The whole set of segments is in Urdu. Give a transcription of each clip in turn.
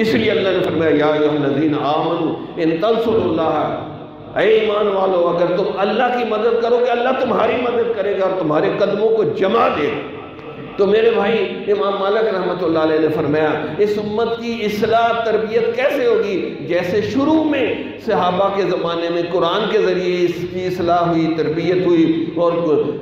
اس لیے اللہ نے فرمایا یا ایھا الذین آمنوا ان تنصروا اللہ، اے ایمان والو اگر تم اللہ کی مدد کرو گے اللہ تمہاری مدد کرے گا اور تمہارے قدموں کو جما دے گا۔ تو میرے بھائی امام مالک رحمۃ اللہ علیہ نے فرمایا اس امت کی اصلاح تربیت کیسے ہوگی؟ جیسے شروع میں صحابہ کے زمانے میں قرآن کے ذریعے اس کی اصلاح ہوئی، تربیت ہوئی، اور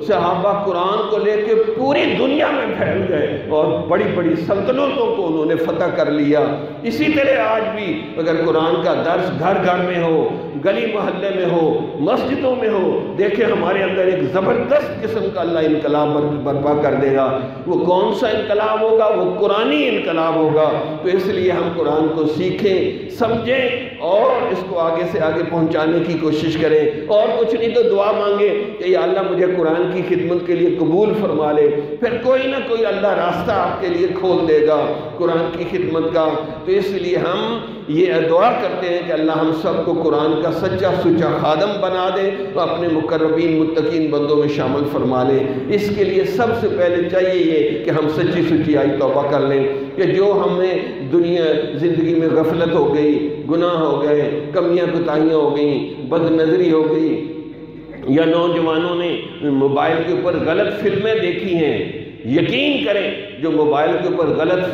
صحابہ قرآن کو لے کے پوری دنیا میں پھیل گئے اور بڑی بڑی سلطنتوں کو انہوں نے فتح کر لیا۔ اسی طرح آج بھی اگر قرآن کا درس گھر گھر میں ہو، گلی محلے میں ہو، مسجدوں میں ہو، دیکھیں ہمارے اندر ایک زبردست قسم کا اللہ انقلاب برپا کر دے گا۔ وہ کون سا انقلاب ہوگا؟ وہ قرآنی انقلاب ہوگا۔ تو اس لیے ہم قرآن کو سیکھیں، سمجھیں اور اس کو آگے سے آگے پہنچانے کی کوشش کریں، اور کچھ نہیں تو دعا مانگیں کہ یا اللہ مجھے قرآن کی خدمت کے لیے قبول فرما لے، پھر کوئی نہ کوئی اللہ راستہ آپ کے لیے کھول دے گا قرآن کی خدمت کا۔ تو اس لیے ہم یہ دعا کرتے ہیں کہ اللہ ہم سب کو قرآن کا سچا سچا خادم بنا دے اور اپنے مقربین متقین بندوں میں شامل فرما لے۔ اس کے لیے سب سے پہلے چاہیے یہ کہ ہم سچی سچی آئی توبہ کر لیں کہ جو ہمیں دنیا زندگی میں غفلت ہو گئی، گناہ ہو گئے، کمیاں کوتاہیاں ہو گئیں، بد نظری ہو گئی، یا نوجوانوں نے موبائل کے اوپر غلط فلمیں دیکھی ہیں، یقین کریں جو موبائل کے اوپر غلط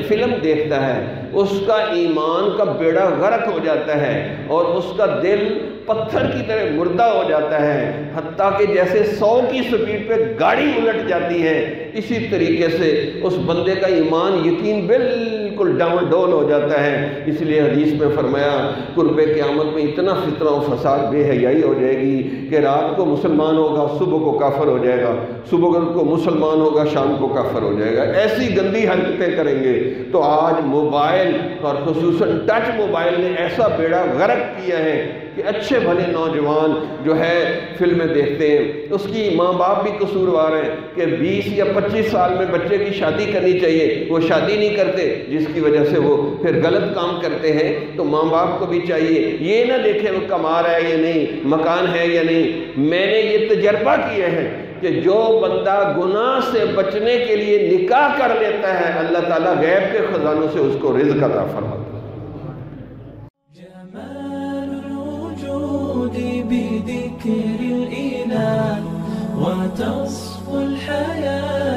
فلم دیکھتا ہے اس کا ایمان کا بیڑا غرق ہو جاتا ہے اور اس کا دل پتھر کی طرح مردہ ہو جاتا ہے، حتیٰ کہ جیسے 100 کی سپیڈ پہ گاڑی الٹ جاتی ہے، اسی طریقے سے اس بندے کا ایمان یقین بالکل ڈاؤن ڈول ہو جاتا ہے۔ اس لیے حدیث میں فرمایا قرب قیامت میں اتنا فتنہ و فساد بے حیائی ہو جائے گی کہ رات کو مسلمان ہوگا صبح کو کافر ہو جائے گا، صبح کو مسلمان ہوگا شام کو کافر ہو جائے گا، ایسی گندی حرکتیں کریں گے۔ تو آج موبائل اور خصوصاً ٹچ موبائل نے ایسا بیڑا غرق کیا ہے کہ اچھے بھلے نوجوان جو ہے فلمیں دیکھتے ہیں، اس کی ماں باپ بھی قصوروار ہیں کہ 20 یا 25 سال میں بچے کی شادی کرنی چاہیے، وہ شادی نہیں کرتے، جس کی وجہ سے وہ پھر غلط کام کرتے ہیں۔ تو ماں باپ کو بھی چاہیے یہ نہ دیکھیں وہ کما رہا ہے یا نہیں، مکان ہے یا نہیں۔ میں نے یہ تجربہ کیا ہے کہ جو بندہ گناہ سے بچنے کے لیے نکاح کر لیتا ہے اللہ تعالیٰ غیب کے خزانوں سے اس کو رزق عطا فرماتا ہے۔ بذكر الإله وتصفو الحياة